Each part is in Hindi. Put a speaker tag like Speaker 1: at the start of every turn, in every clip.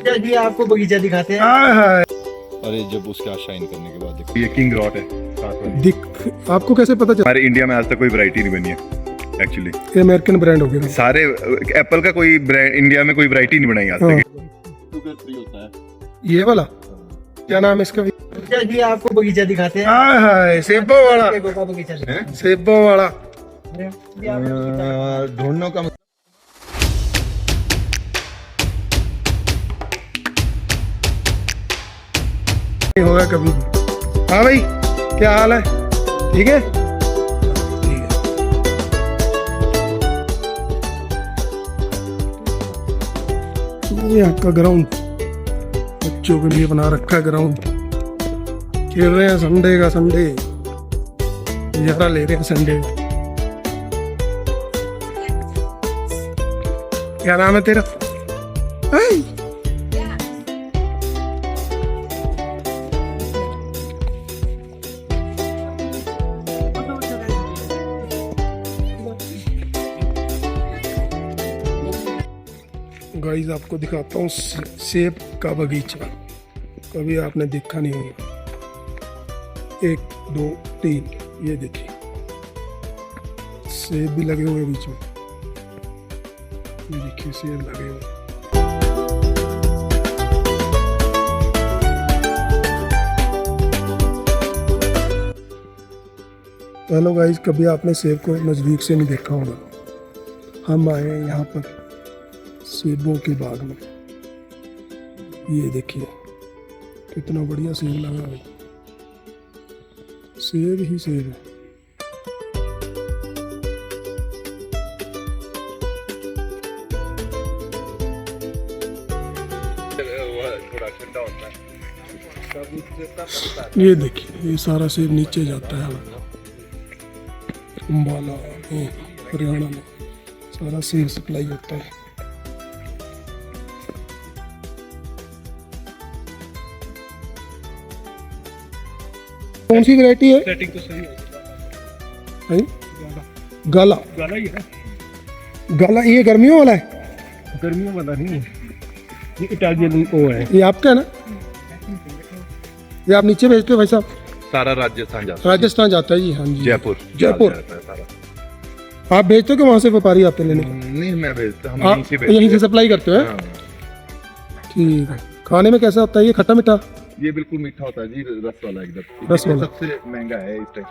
Speaker 1: चलिए आपको बगीचा दिखाते हैं।
Speaker 2: अरे जब उसका शाइन करने के बाद देखो ये किंग रॉट है साथ में।
Speaker 3: दिख आपको कैसे पता चला?
Speaker 2: हमारे इंडिया में आज तक कोई वैरायटी नहीं बनी है एक्चुअली।
Speaker 3: ये अमेरिकन ब्रांड हो गया।
Speaker 2: सारे एप्पल का कोई ब्रांड इंडिया में कोई वैरायटी नहीं बनाई आज तक।
Speaker 1: शुगर फ्री होता है।
Speaker 3: ये वाला क्या नाम है इसका?
Speaker 1: चलिए आपको बगीचा दिखाते हैं।
Speaker 3: सेबो वाला।
Speaker 1: बगीचा
Speaker 3: सेबो वाला
Speaker 2: ढूंढने का
Speaker 3: नहीं होगा कभी। हाँ भाई क्या हाल है? ठीक है। ये आपका ग्राउंड बच्चों के लिए बना रखा है। ग्राउंड खेल रहे हैं संडे का संडे, नजारा ले रहे हैं संडे का। क्या नाम है तेरा? hey! गाइस आपको दिखाता हूँ सेब का बगीचा। कभी आपने देखा नहीं होगा। 1 2 3 ये देखिए सेब भी लगे हुए बीच में। ये देखिए सेब लगे हुए। हेलो गाइस, कभी आपने सेब को नज़दीक से नहीं देखा होगा। हम आए हैं यहाँ पर सेबों के बाग में। ये देखिए कितना बढ़िया सेब लगा है। सेब ही सेब है। ये देखिए ये सारा सेब नीचे जाता है। अम्बाला हरियाणा में सारा सेब सप्लाई होता है। कौन सी वैरायटी है?
Speaker 4: सेटिंग तो सही है।
Speaker 3: गाला
Speaker 4: गाला ही है।
Speaker 3: गाला ये गर्मियों वाला है?
Speaker 4: गर्मियों वाला नहीं है, ये इटालियन वो है।
Speaker 3: ये आपका है ना? ये आप नीचे भेजते हो भाई साहब?
Speaker 2: सारा राजस्थान जाता है।
Speaker 3: राजस्थान जाता है जी। हाँ जी
Speaker 2: जयपुर
Speaker 3: जयपुर। आप भेजते हो कि वहाँ से व्यापारी आते लेने?
Speaker 2: नहीं मैं भेजता हूँ।
Speaker 3: आप यहीं से सप्लाई करते हो?
Speaker 2: हाँ।
Speaker 3: ठीक है। खाने में कैसा होता है ये? खट्टा मीठा?
Speaker 2: ये बिल्कुल मीठा होता है जी, रस वाला एकदम।
Speaker 3: रस वाला।
Speaker 2: सबसे महंगा है इस टाइम।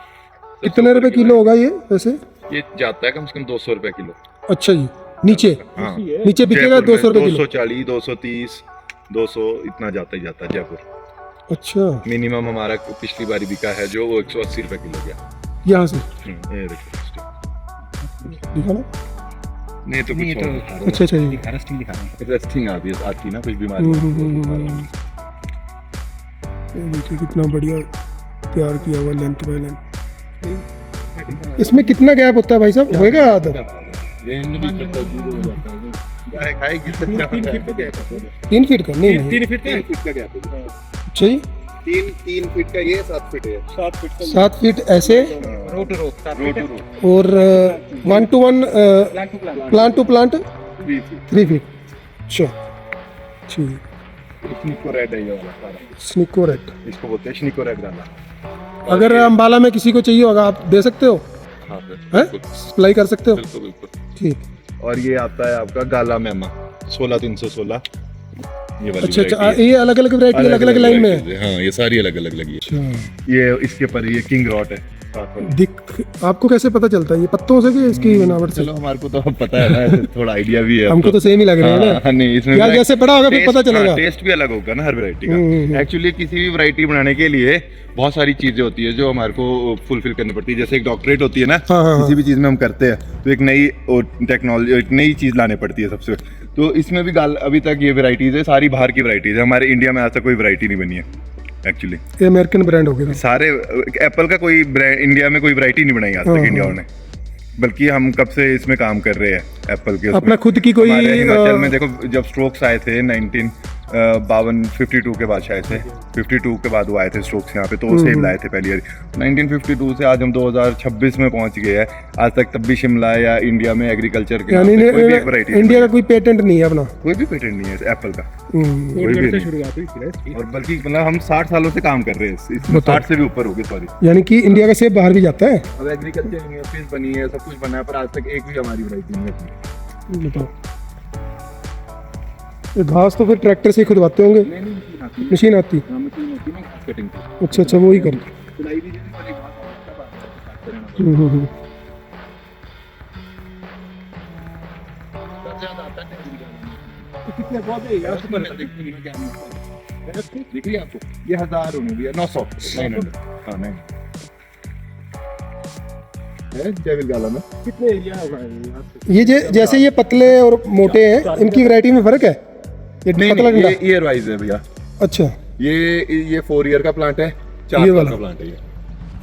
Speaker 3: कितने रुपए किलो होगा ये वैसे?
Speaker 2: ये जाता है कम से कम 200 रुपए किलो।
Speaker 3: अच्छा जी। नीचे
Speaker 2: हाँ
Speaker 3: नीचे बिकेगा 200 रुपए किलो?
Speaker 2: 240 230 200 इतना जाता ही जाता है जयपुर।
Speaker 3: अच्छा।
Speaker 2: मिनिमम हमारा पिछली बारी बिका है जो वो 180 रुपए किलो गया
Speaker 3: यहाँ से।
Speaker 2: ये देखो
Speaker 3: दिखा ना?
Speaker 2: नहीं तो कुछ और।
Speaker 3: अच्छा अच्छा जी।
Speaker 4: रेस्टिंग दिखा रहा हूं।
Speaker 2: रेस्टिंग आती है ना कुछ बीमारी।
Speaker 3: ये देखिए कितना बढ़िया तैयार किया हुआ लेंथ बाय लेंथ। इसमें कितना गैप होता है भाई साहब? होएगा आधा? 3 फीट का? नहीं
Speaker 4: 3 फीट का
Speaker 2: गैप है।
Speaker 3: अच्छा जी।
Speaker 2: 3 फीट का ये 7 फीट है।
Speaker 4: 7 फीट का
Speaker 3: 7 फीट ऐसे
Speaker 4: रो टू रो
Speaker 3: और 1 to 1 plant to plant 3 feet. अच्छा ठीक।
Speaker 2: स्निको रेड है ये वाला सारा।
Speaker 3: स्निको रेड
Speaker 2: इसको बोलते हैं स्निको रेड गाला।
Speaker 3: अगर अम्बाला में किसी को चाहिए होगा आप दे सकते हो?
Speaker 2: हाँ
Speaker 3: हैं? सप्लाई कर सकते हो?
Speaker 2: बिल्कुल बिल्कुल।
Speaker 3: ठीक।
Speaker 2: और ये आता है आपका गाला मेमा 16316। ये वाली
Speaker 3: अच्छा अच्छा।
Speaker 2: variety है।
Speaker 3: ये अलग अलग वैरायटी अलग अलग लाइन में है?
Speaker 2: हाँ ये सारी अलग अलग लगी है।
Speaker 3: अच्छा।
Speaker 2: ये इसके पर ये किंग रॉट है साथ में।
Speaker 3: दिख आपको कैसे पता चलता है ये पत्तों से कि इसकी बनावट से?
Speaker 2: चलो हमारे को तो पता है ना, थोड़ा आइडिया भी है।
Speaker 3: हमको तो सेम ही लग रहा है ना।
Speaker 2: हाँ, नहीं इसमें
Speaker 3: यार जैसे पड़ा होगा फिर पता चलेगा।
Speaker 2: टेस्ट भी अलग होगा ना हर वैरायटी का। एक्चुअली किसी भी वैरायटी बनाने के लिए बहुत सारी चीजें होती है जो हमारे को फुलफिल करनी पड़ती है। जैसे एक डॉक्टरेट होती है ना, किसी भी चीज में हम करते हैं तो एक नई टेक्नोलॉजी एक नई चीज लाने पड़ती है सबसे। तो इसमें भी अभी तक ये वैरायटीज है सारी बाहर की वैरायटीज है। हमारे इंडिया में आज तक कोई वैरायटी नहीं बनी है एक्चुअली।
Speaker 3: ये अमेरिकन ब्रांड हो गया।
Speaker 2: सारे एप्पल का कोई ब्रांड इंडिया में कोई वैरायटी नहीं बनाई आज तक इंडिया ने। बल्कि हम कब से इसमें काम कर रहे हैं एप्पल के।
Speaker 3: अपना खुद की कोई
Speaker 2: हिमाचल में देखो जब स्ट्रोक्स आए थे 52 के बाद शायद से 52 के बाद वो आए थे स्ट्रोक्स यहाँ पे, तो वो सेब लाए थे पहली बार 1952 से आज हम 2026 में पहुंच गए हैं। आज तक तब भी शिमला या इंडिया में एग्रीकल्चर के
Speaker 3: यानी
Speaker 2: नाम पे कोई भी एक वैरायटी
Speaker 3: इंडिया का कोई पेटेंट नहीं है अपना,
Speaker 2: कोई भी पेटेंट नहीं है एप्पल का,
Speaker 3: हम्म,
Speaker 2: कोई भी नहीं।
Speaker 4: शुरुआत हुई थी ना।
Speaker 2: और बल्कि मतलब हम 60 सालों से काम कर रहे हैं इसमें, 60 से भी ऊपर हो गए सॉरी।
Speaker 3: यानी कि इंडिया का सेब बाहर भी जाता है।
Speaker 2: अब एग्रीकल्चर यूनिवर्सिटीज बनी है, सब कुछ बना है, पर आज तक एक भी हमारी वैरायटी नहीं है।
Speaker 3: बताओ, ये घास तो फिर ट्रैक्टर से ही खुदवाते होंगे, मशीन आती?
Speaker 2: कटिंग
Speaker 3: अच्छा अच्छा, वो ही कर।
Speaker 4: कितने पौधे यार ऊपर
Speaker 2: दिख रही है आपको? ये 1000 होने भी है, 900 900 हाँ 9 है डेविल गाला में।
Speaker 4: कितने एरिया होगा यार?
Speaker 3: ये जैसे ये पतले और मोटे हैं, इनकी वैरायटी में फर्क है? ये पतला डंडा?
Speaker 2: ये ईयर वाइज है भैया।
Speaker 3: अच्छा,
Speaker 2: ये 4 ईयर का प्लांट है, 4
Speaker 3: ये
Speaker 2: साल
Speaker 3: वाला?
Speaker 2: का प्लांट है ये।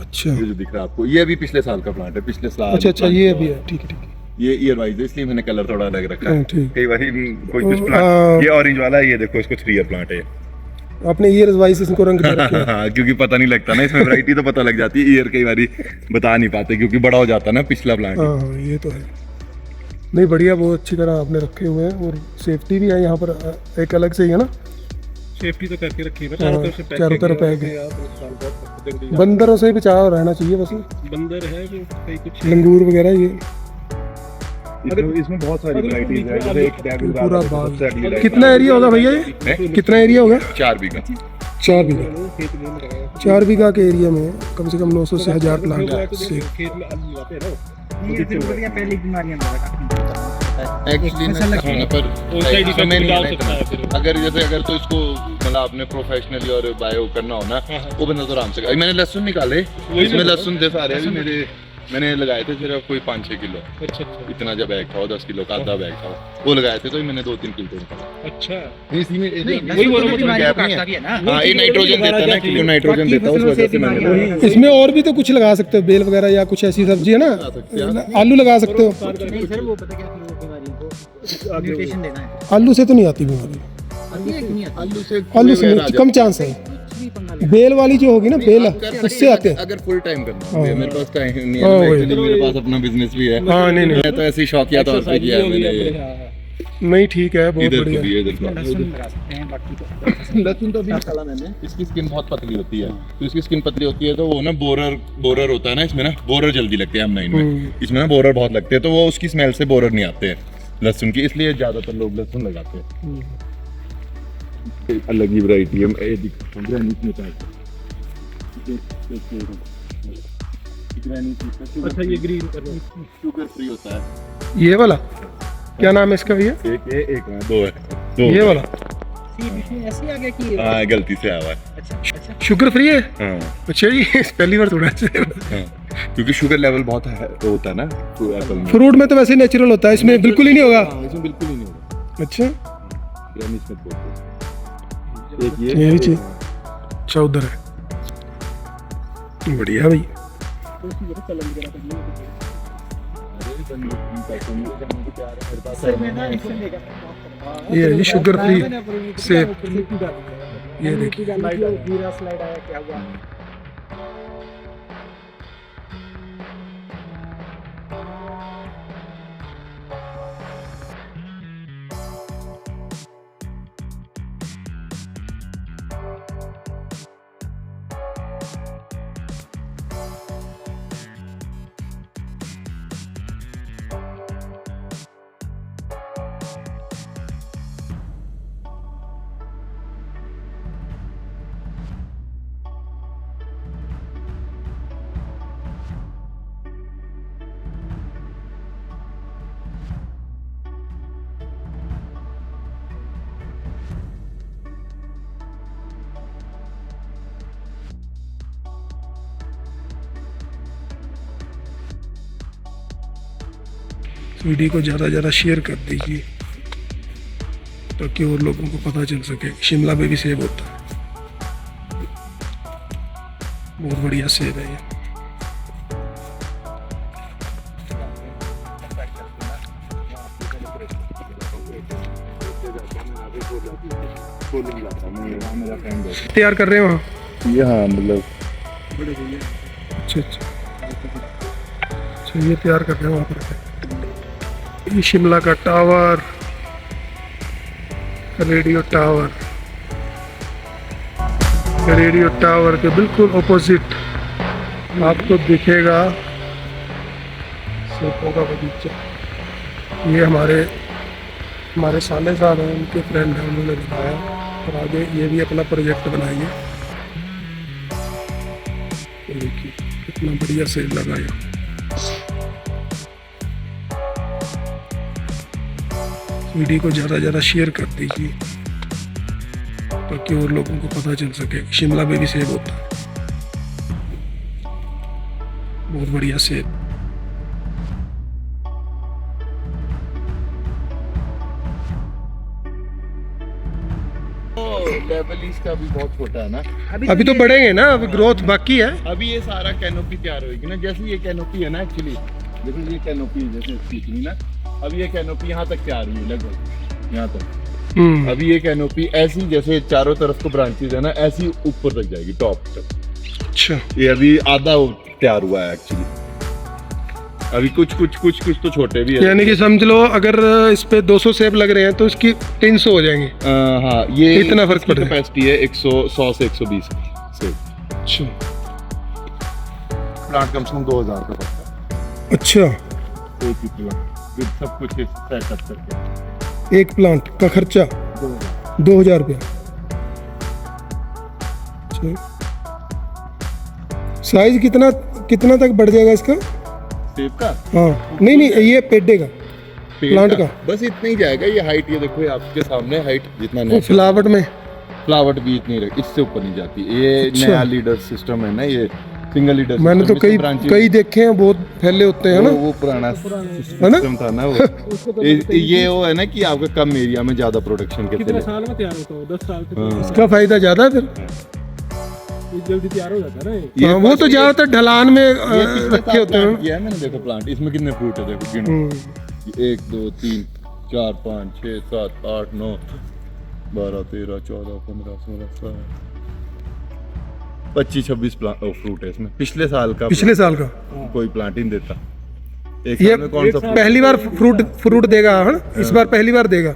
Speaker 3: अच्छा
Speaker 2: ये जो दिख रहा है आपको, ये अभी पिछले साल का प्लांट है, पिछले साल।
Speaker 3: अच्छा अच्छा, ये भी है, ठीक है ठीक है।
Speaker 2: ये ईयर वाइज है, इसलिए मैंने कलर थोड़ा अलग रखा है।
Speaker 3: हाँ, ठीक।
Speaker 2: कई बार कोई कुछ
Speaker 3: हाँ।
Speaker 2: प्लांट, ये ऑरेंज वाला है, ये देखो इसको 3 ईयर प्लांट है ये।
Speaker 3: आपने ईयर वाइज इसको रंग दे रखे हैं।
Speaker 2: हाँ, क्योंकि पता नहीं लगता ना, इसमें वैरायटी तो पता लग जाती है, ईयर कई बारी बता नहीं पाते क्योंकि बड़ा हो जाता है ना पिछला प्लांट।
Speaker 3: हाँ हाँ, ये तो है। नहीं बढ़िया, बहुत अच्छी तरह आपने रखे हुए हैं और सेफ्टी भी है यहाँ पर एक अलग से ही है ना,
Speaker 4: सेफ्टी तो करके रखी है,
Speaker 3: हाँ, चारों तरफ पैक है।
Speaker 4: यार इस साल बहुत जल्दी
Speaker 3: बंदरों से बचाव रहना चाहिए बस,
Speaker 4: बंदर है वो कई कुछ
Speaker 3: लंगूर वगैरह ये।
Speaker 2: इसमें बहुत सारी वैरायटीज है, जैसे एक डेविल
Speaker 3: पूरा
Speaker 2: गाला
Speaker 3: बाग।
Speaker 2: सबसे अगली variety
Speaker 3: कितना एरिया होगा भैया ये?
Speaker 2: है,
Speaker 3: कितना एरिया होगा?
Speaker 2: 4 बीघा।
Speaker 3: 4 बीघा।
Speaker 4: खेत में लगाया
Speaker 3: 4 बीघा के एरिया में कम से कम 900 से 1000 प्लांट है सेब।
Speaker 4: खेत में आलू लगाते हैं ना।
Speaker 1: ये फिर बढ़िया पहली बीमारियां
Speaker 2: एक्चुअली ना पर
Speaker 4: साइड इफेक्ट
Speaker 2: हमें नहीं
Speaker 4: डाल
Speaker 2: है
Speaker 4: सकता है
Speaker 2: इतना।
Speaker 4: फिर।
Speaker 2: अगर तो इसको मतलब आपने प्रोफेशनली और बायो करना हो ना, वो बंदा तो आराम से अभी मैंने लहसुन निकाले, इसमें लहसुन थे सारे, अभी मैंने लगाए थे सिर्फ कोई 5-6 किलो,
Speaker 4: अच्छा अच्छा
Speaker 2: इतना जब बैग था 10 किलो का आधा बैग था, वो लगाए थे, तो मैंने 2-3 किलो निकाला।
Speaker 4: अच्छा
Speaker 2: इसी में
Speaker 4: वही बोलो,
Speaker 2: इसमें गैप नहीं है।
Speaker 1: ना।
Speaker 2: हाँ, ये नाइट्रोजन देता है ना, किलो नाइट्रोजन देता है, उस वजह से मैंने
Speaker 3: इसमें और भी तो कुछ लगा सकते हो, बेल वगैरह या कुछ ऐसी सब्जी है ना, आलू लगा सकते हो।
Speaker 1: नहीं सर, वो पता क्या थी वो बीमारी को न्यूट्रिशन देना है।
Speaker 3: आलू से तो नहीं आती बीमारी,
Speaker 1: आती है कि नहीं आती?
Speaker 3: आलू से नहीं, कम चांस है। बेल वाली जो होगी ना, बेल उससे आते हैं।
Speaker 2: अगर फुल टाइम करना हो,
Speaker 3: हाँ।
Speaker 2: मेरे पास टाइम नहीं
Speaker 3: हाँ,
Speaker 2: है,
Speaker 3: वही।
Speaker 2: एक्चुअली मेरे पास अपना बिजनेस भी है।
Speaker 3: हाँ नहीं नहीं
Speaker 2: मैं तो ऐसी शौकिया तौर पे किया है मैंने ये।
Speaker 3: नहीं, ठीक है, बहुत
Speaker 2: इधर को
Speaker 3: बढ़िया।
Speaker 2: भी इधर को
Speaker 1: लहसुन लगा सकते हैं, बाकी तो
Speaker 2: लहसुन तो अभी निकाला मैंने। इसकी स्किन बहुत पतली होती है, तो इसकी स्किन पतली होती है तो वो ना बोरर होता है ना, इसमें ना बोरर जल्दी लगते हैं M9 में, इसमें ना बोरर बहुत लगते हैं, तो वो उसकी स्मेल से बोरर नहीं आते हैं लहसुन की, इसलिए ज्यादातर लोग लहसुन लगाते हैं। अलग ही वैरायटी है, ये दिखाता हूं, ग्रेनिट में चाहिए।
Speaker 4: अच्छा ये ग्रीन
Speaker 2: शुगर फ्री होता है।
Speaker 3: ये वाला क्या नाम है इसका भैया?
Speaker 2: एक है, दो है, दो
Speaker 3: ये वाला
Speaker 1: इसमें ऐसे आ गया कि
Speaker 2: हाँ, गलती से आया हुआ है।
Speaker 1: अच्छा अच्छा
Speaker 3: शुगर फ्री है?
Speaker 2: हाँ,
Speaker 3: अच्छा जी, पहली बार थोड़ा सा।
Speaker 2: हाँ, क्योंकि शुगर लेवल बहुत है होता है ना एप्पल में।
Speaker 3: फ्रूट में तो वैसे नेचुरल होता है, इसमें बिल्कुल ही नहीं होगा।
Speaker 2: हाँ, इसमें बिल्कुल ही नहीं होगा।
Speaker 3: अच्छा,
Speaker 2: ग्रेनिट में बोलते हैं। एक
Speaker 3: ये भी चीज अच्छा उधर है, बढ़िया भाई।
Speaker 1: सर मैं ना इससे लेगा
Speaker 3: ये है जी शुगर फ्री सेब, ये देखिए।
Speaker 1: जीरा स्लाइड आया क्या हुआ?
Speaker 3: वीडियो को ज़्यादा ज़्यादा शेयर कर दीजिए ताकि और लोगों को पता चल सके शिमला में भी सेब होता है। बहुत बढ़िया सेब है ये।
Speaker 2: मेरा फ्रेंड है
Speaker 3: तैयार कर रहे हैं वहाँ?
Speaker 2: ये, हाँ मतलब
Speaker 3: अच्छा, ये तैयार कर रहे हैं वहाँ पर। ये शिमला का टावर, रेडियो टावर के बिल्कुल ऑपोजिट आपको दिखेगा सेबों का बगीचा। ये हमारे साले साहब हैं, उनके फ्रेंड हैं, उन्होंने दिखाया और आगे ये भी अपना प्रोजेक्ट बनाएंगे। तो देखिए कितना बढ़िया सेब लगाया। वीडियो को ज़्यादा शेयर कर दीजिए ताकि और लोगों को पता चल सके शिमला में भी सेब होता है। बहुत बढ़िया सेब।
Speaker 2: लेवल इसका भी बहुत छोटा है ना,
Speaker 3: अभी तो बढ़ेंगे ना, अभी ग्रोथ बाकी है।
Speaker 2: अभी ये सारा कैनोपी तैयार होगी ना, जैसे ये कैनोपी है ना एक्चुअली, देखो ये कैनोपी जैसे इतनी ना, अब ये कैनोपी यहाँ तक तैयार हुई लगभग यहाँ तक। अभी ये कैनोपी ऐसी जैसे चारों तरफ को ब्रांचेज है ना, ऐसी ऊपर तक जाएगी टॉप तक।
Speaker 3: अच्छा,
Speaker 2: ये अभी आधा तैयार हुआ है एक्चुअली, अभी कुछ तो छोटे भी है।
Speaker 3: यानी कि समझ लो अगर इस पे 200 सेब लग रहे हैं तो इसकी 300 हो जाएंगे।
Speaker 2: हाँ, ये
Speaker 3: इतना फर्क पड़ रहा है।
Speaker 2: कैपेसिटी है 100 से 120 सेब।
Speaker 3: अच्छा,
Speaker 2: प्लांट कम से कम 2000 का पड़ता है
Speaker 3: अच्छा,
Speaker 2: एक ही प्लांट विद सब कुछ सेटअप करके।
Speaker 3: एक प्लांट का खर्चा 2000 रुपया। साइज कितना तक बढ़ जाएगा इसका
Speaker 2: सेब का?
Speaker 3: हाँ, नहीं ये पेड़े का, प्लांट का
Speaker 2: बस इतना ही जाएगा। ये हाइट, ये देखो ये आपके सामने हाइट जितना
Speaker 3: वो फ्लावर्ट में
Speaker 2: फ्लावर्ट भी इतनी रहे, इससे ऊपर नहीं जाती। ये
Speaker 3: अच्छा।
Speaker 2: नया लीडर सिस्टम है ना, ये सिंगल लीडर।
Speaker 3: मैंने तो कई देखे हैं, बहुत फैले होते हैं ना,
Speaker 2: वो पुराना सिस्टम था ना वो। ये वो है ना कि आपका कम एरिया में ज्यादा प्रोडक्शन के
Speaker 4: कितने साल में तैयार होता है? 10 साल तक
Speaker 3: इसका फायदा ज्यादा है फिर।
Speaker 4: ये जल्दी तैयार हो जाता है ना।
Speaker 3: हाँ, वो तो ज्यादातर ढलान में रखे होते हैं।
Speaker 2: ये है मैंने देखो प्लांट, इसमें कितने फ्रूट है देखो गिनो। 1 2 3 4 5 6 7 8 9 12 13 14 15 16 17 25 26 फ्रूट है इसमें। पिछले साल का कोई प्लांट ही नहीं देता। एक
Speaker 3: ये
Speaker 2: साल में कौन सा
Speaker 3: पहली बार फ्रूट देगा, है ना? इस बार पहली बार देगा।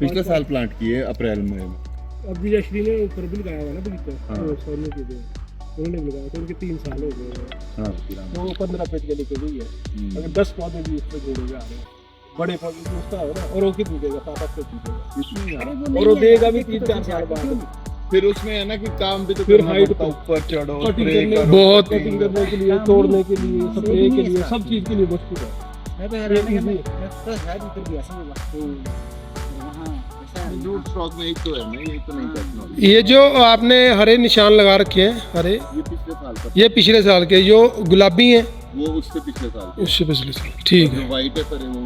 Speaker 2: पिछले साल प्लांट किए अप्रैल में।
Speaker 4: अब विजयश्री ने ऊपर भी लगाया हुआ ना बगीचा, सोने के लिए उन्होंने भी लगाया, तो उनके 3 साल हो गए।
Speaker 2: हाँ,
Speaker 4: तो 15 पेज के लेके गई है। अगर 10 पौधे भी उसमें जोड़ेगा बड़े पौधे उसका है ना, और वो कितनी देगा? 7-8 पेज देगा, और वो देगा भी 3-4 साल बाद।
Speaker 2: फिर उसमें है ना कि काम भी तो
Speaker 4: फिर
Speaker 2: करना
Speaker 4: हाइट
Speaker 2: पड़ता है, ऊपर चढ़ो,
Speaker 4: कटिंग
Speaker 2: स्प्रे
Speaker 4: करने,
Speaker 2: करो,
Speaker 3: बहुत
Speaker 4: कटिंग करने के लिए, तोड़ने के लिए, स्प्रे के लिए, सब चीज के लिए मुश्किल है।
Speaker 1: मैं तो हैरान है कि मैं तो शायद उतर गया ऐसा होगा। हाँ, ऐसा है।
Speaker 2: रूट स्टॉक में एक तो है ना, ये तो नहीं टेक्नोलॉजी।
Speaker 3: ये जो आपने हरे निशान लगा रखे हैं, हरे,
Speaker 2: ये पिछले साल का,
Speaker 3: ये पिछले साल के। जो गुलाबी हैं
Speaker 2: वो उससे पिछले साल का।
Speaker 3: उससे पिछले साल, ठीक है,
Speaker 2: जो व्हाइट है पर वो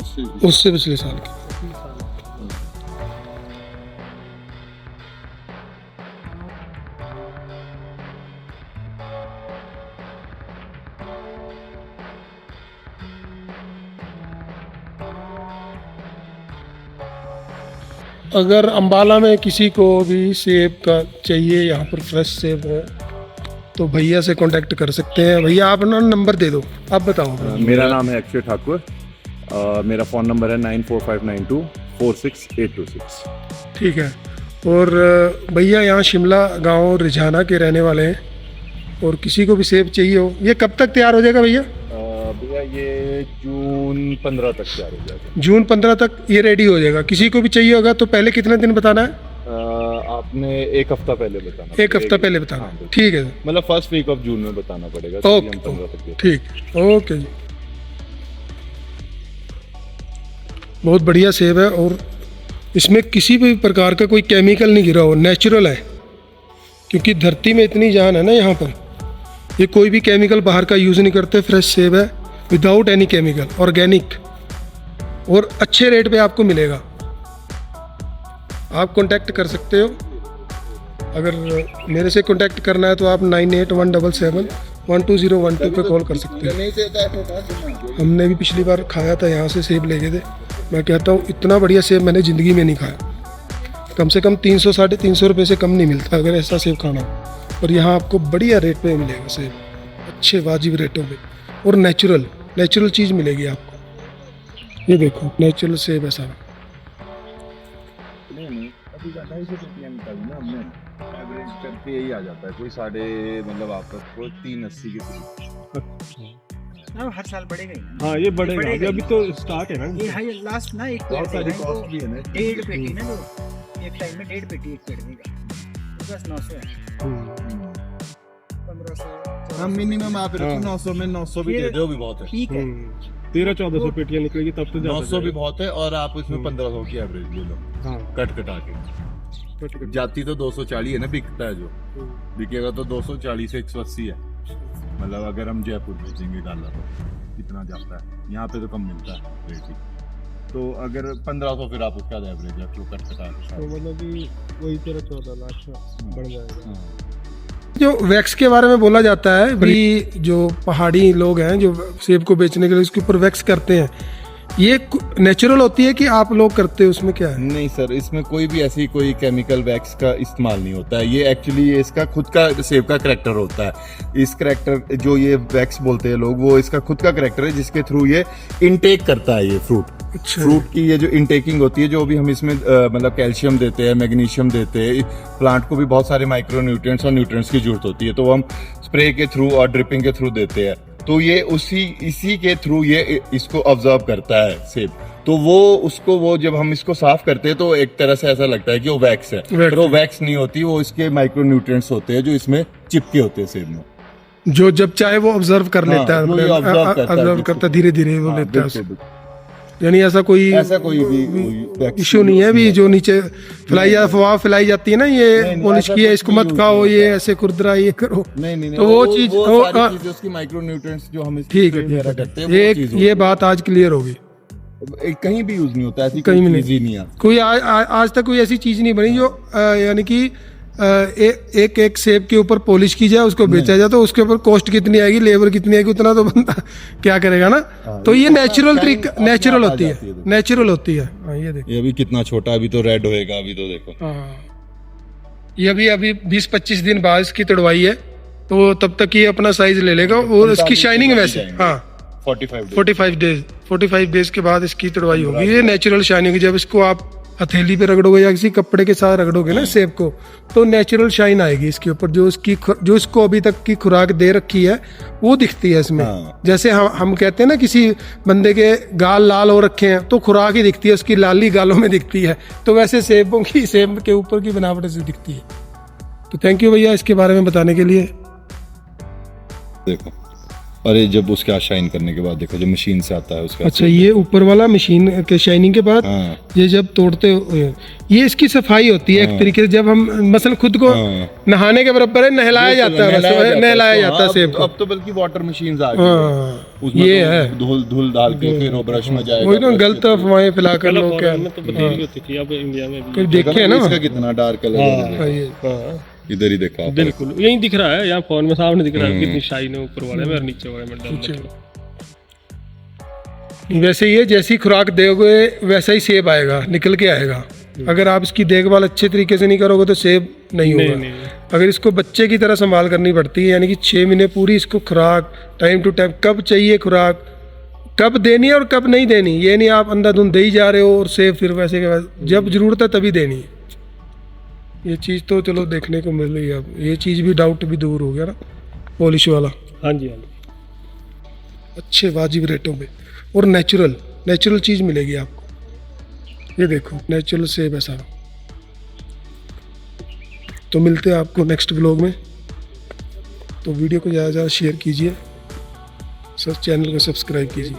Speaker 3: उससे पिछले साल के। अगर अंबाला में किसी को भी सेब का चाहिए, यहाँ पर फ्रेश सेब है, तो भैया से कांटेक्ट कर सकते हैं। भैया आप ना नंबर दे दो, आप बताओ।
Speaker 5: मेरा नाम है अक्षय ठाकुर। मेरा फ़ोन नंबर है 9459246826।
Speaker 3: ठीक है। और भैया यहाँ शिमला गांव रिझाना के रहने वाले हैं, और किसी को भी सेब चाहिए हो, ये कब तक तैयार हो जाएगा भैया?
Speaker 5: भैया ये जून 15 तक तैयार हो जाएगा।
Speaker 3: जून 15 तक ये रेडी हो जाएगा। किसी को भी चाहिए होगा तो पहले कितने दिन बताना है?
Speaker 5: आपने 1 हफ्ता पहले बताना।
Speaker 3: 1 हफ्ता पहले बताना।
Speaker 5: हाँ,
Speaker 3: ठीक है,
Speaker 5: मतलब फर्स्ट वीक ऑफ जून में बताना पड़ेगा।
Speaker 3: ओके,
Speaker 5: हम 15 तक देते हैं।
Speaker 3: ठीक, ओके जी। बहुत बढ़िया सेब है, और इसमें किसी भी प्रकार का कोई केमिकल नहीं गिरा हो, नेचुरल है। क्योंकि धरती में इतनी जान है ना यहाँ पर, ये कोई भी केमिकल बाहर का यूज़ नहीं करते। फ्रेश सेब है, विदाउट एनी केमिकल, ऑर्गेनिक, और अच्छे रेट पे आपको मिलेगा। आप कांटेक्ट कर सकते हो। अगर मेरे से कांटेक्ट करना है तो आप 9817712012 पे कॉल कर सकते हो। हमने भी पिछली बार खाया था, यहाँ से सेब ले गए थे। मैं कहता हूँ इतना बढ़िया सेब मैंने ज़िंदगी में नहीं खाया। कम से कम 300 साढ़े 300 रुपये से कम नहीं मिलता अगर ऐसा सेब खाना हो। और यहाँ आपको बढ़िया रेट पे मिलेगा सेब, अच्छे वाजिब रेटों पे, और नेचुरल चीज़ मिलेगी आपको। ये देखो नेचुरल सेब है सारा।
Speaker 5: नहीं अभी 250 रुपया निकाली ना हमने, एवरेज करके यही आ जाता है, कोई साढ़े मतलब आपस को 380 के करीब।
Speaker 1: हर साल बढ़ेगा ही ना।
Speaker 4: हाँ ये बढ़ेगा,
Speaker 1: बढ़ेगा
Speaker 4: अभी तो स्टार्ट है ना।
Speaker 1: ये हाई लास्ट ना एक
Speaker 5: बहुत सारी
Speaker 1: पेड़
Speaker 5: कॉस्ट भी है ना।
Speaker 1: 1.5 पेटी ना, जो एक टाइम में 1.5 पेटी एक पेड़ देगा, बस 900 है, 1500।
Speaker 2: हम मिनिमम आप रखो 900 में 900 भी दे दो भी बहुत है,
Speaker 1: ठीक है।
Speaker 4: 1300-1400 पेटियां निकलेगी तब तो
Speaker 2: 900 भी बहुत है, और आप उसमें 1500 की एवरेज ले लो
Speaker 4: हाँ
Speaker 2: कट कटा के। जाती तो 240 है ना, बिकता है जो बिकेगा तो 240 से 180 है। मतलब अगर हम जयपुर बेचेंगे गाला तो कितना जाता है, यहाँ पे तो कम मिलता है रेट ही। तो अगर 1500 फिर आप उसका एवरेज है तो कट कटा के
Speaker 4: तो मतलब कि वही 13-14 लाख बढ़ जाएगा।
Speaker 3: जो वैक्स के बारे में बोला जाता है भाई, जो पहाड़ी लोग हैं जो सेब को बेचने के लिए उसके ऊपर वैक्स करते हैं, ये नेचुरल होती है कि आप लोग करते हो, उसमें क्या है?
Speaker 2: नहीं सर, इसमें कोई भी ऐसी कोई केमिकल वैक्स का इस्तेमाल नहीं होता है। ये एक्चुअली ये इसका खुद का सेब का करैक्टर होता है। इस करैक्टर जो ये वैक्स बोलते हैं लोग, वो इसका खुद का करैक्टर है जिसके थ्रू ये इनटेक करता है ये फ्रूट।
Speaker 3: अच्छा।
Speaker 2: फ्रूट की ये जो इनटेकिंग होती है, जो भी हम इसमें मतलब कैल्शियम देते हैं, मैग्नीशियम देते हैं, प्लांट को भी बहुत सारे माइक्रो न्यूट्रिएंट्स और न्यूट्रिएंट्स की जरूरत होती है, तो हम स्प्रे के थ्रू और ड्रिपिंग के थ्रू देते हैं। तो ये इसी के थ्रू ये इसको ऑब्जर्व करता है सेब। तो वो जब हम इसको साफ करते हैं तो एक तरह से ऐसा लगता है कि वो वैक्स है, पर वो वैक्स नहीं होती, वो इसके माइक्रो न्यूट्रिएंट्स होते हैं जो इसमें चिपके होते हैं सेब में,
Speaker 3: जो जब चाहे वो ऑब्जर्व कर लेता है,
Speaker 2: जो ये
Speaker 3: ऑब्जर्व करता है, धीरे धीरे वो
Speaker 2: हाँ,
Speaker 3: लेता है
Speaker 2: बिल्कुल,
Speaker 3: उसे।
Speaker 2: बिल्कुल।
Speaker 3: यानी ऐसा कोई
Speaker 2: भी
Speaker 3: इशू नहीं है भी, जो नीचे अफवाह फैलाई जाती है ना, ये पॉलिश किया इसको मत खाओ, ये ऐसे खुरदरा ये करो,
Speaker 2: नहीं
Speaker 3: तो वो चीज
Speaker 2: उसकी माइक्रो न्यूट्रिएंट्स जो हम
Speaker 3: ठीक है,
Speaker 2: करते हैं,
Speaker 3: ये बात आज क्लियर होगी।
Speaker 2: कहीं भी यूज नहीं होता, ऐसी
Speaker 3: कहीं
Speaker 2: कोई
Speaker 3: भी
Speaker 2: चीज ही नहीं है।
Speaker 3: कोई आज तक कोई ऐसी चीज नहीं बनी जो यानी कि एक सेब के ऊपर पॉलिश की जाए, उसको बेचा जाए, तो उसके ऊपर कॉस्ट कितनी आएगी, लेबर कितनी आएगी, उतना तो बंदा क्या करेगा ना। तो ये नेचुरल तरीका, नेचुरल होती है, नेचुरल होती है। हाँ, ये देखो,
Speaker 2: ये अभी कितना छोटा, अभी तो रेड होएगा, अभी तो देखो।
Speaker 3: हाँ, ये अभी 20-25 दिन बाद इसकी तुड़वाई है, तो तब तक ये अपना साइज ले लेगा, और इसकी शाइनिंग वैसे, हाँ 45 डेज के बाद इसकी तुड़वाई होगी। ये नेचुरल शाइनिंग, जब इसको आप हथेली पे रगड़ोगे या किसी कपड़े के साथ रगड़ोगे ना सेब को, तो नेचुरल शाइन आएगी इसके ऊपर, जो इसको अभी तक की खुराक दे रखी है वो दिखती है इसमें।
Speaker 2: हाँ।
Speaker 3: जैसे हम कहते हैं ना किसी बंदे के गाल लाल हो रखे हैं, तो खुराक ही दिखती है उसकी, लाली गालों में दिखती है, तो वैसे सेब के ऊपर की बनावट से दिखती है। तो थैंक यू भैया इसके बारे में बताने के लिए।
Speaker 2: देखो, अरे जब उसका शाइन करने के बाद देखो, जो मशीन से आता है उसका।
Speaker 3: अच्छा, ये ऊपर वाला मशीन के शाइनिंग के बाद ये जब तोड़ते हो, ये इसकी सफाई होती है एक तरीके से। जब हम मसलन खुद को नहाने के बराबर है, नहलाया जाता है, नहलाया जाता है सेब को।
Speaker 2: अब तो बल्कि वाटर मशीन आ गई, उसमें
Speaker 3: ये
Speaker 2: तो
Speaker 3: है
Speaker 2: धुल डाल के फिर वो ब्रश में जाएगा।
Speaker 3: वही ना, गलत अफवाहें फैलाकर लोग क्या देखे ना,
Speaker 2: इसका कितना डार्क कलर है, इधर ही देखा आपने।
Speaker 4: बिल्कुल यही दिख रहा है, यहाँ फोन में सामने दिख रहा है कितनी शाइन है ऊपर वाले में और नीचे वाले में।
Speaker 3: वैसे ये जैसी खुराक दोगे वैसा ही सेब आएगा, निकल के आएगा। अगर आप इसकी देखभाल अच्छे तरीके से नहीं करोगे तो सेब नहीं होगा। अगर इसको बच्चे की तरह संभाल करनी पड़ती है, यानी कि 6 महीने पूरी इसको खुराक टाइम टू टाइम, कब चाहिए खुराक, कब देनी है और कब नहीं देनी, ये नहीं आप अंधाधुंध दे ही जा रहे हो और सेब फिर वैसे के वैसे, जब जरूरत है तभी देनी है। ये चीज़ तो चलो देखने को मिल रही है। अब ये चीज़ भी डाउट भी दूर हो गया ना, पॉलिश वाला।
Speaker 4: हाँ जी, हाँ जी,
Speaker 3: अच्छे वाजिब रेटों पे, और नेचुरल चीज़ मिलेगी आपको। ये देखो नेचुरल सेब है सारा। तो मिलते हैं आपको नेक्स्ट व्लॉग में। तो वीडियो को ज़्यादा से ज़्यादा शेयर कीजिए, चैनल को सब्सक्राइब कीजिए।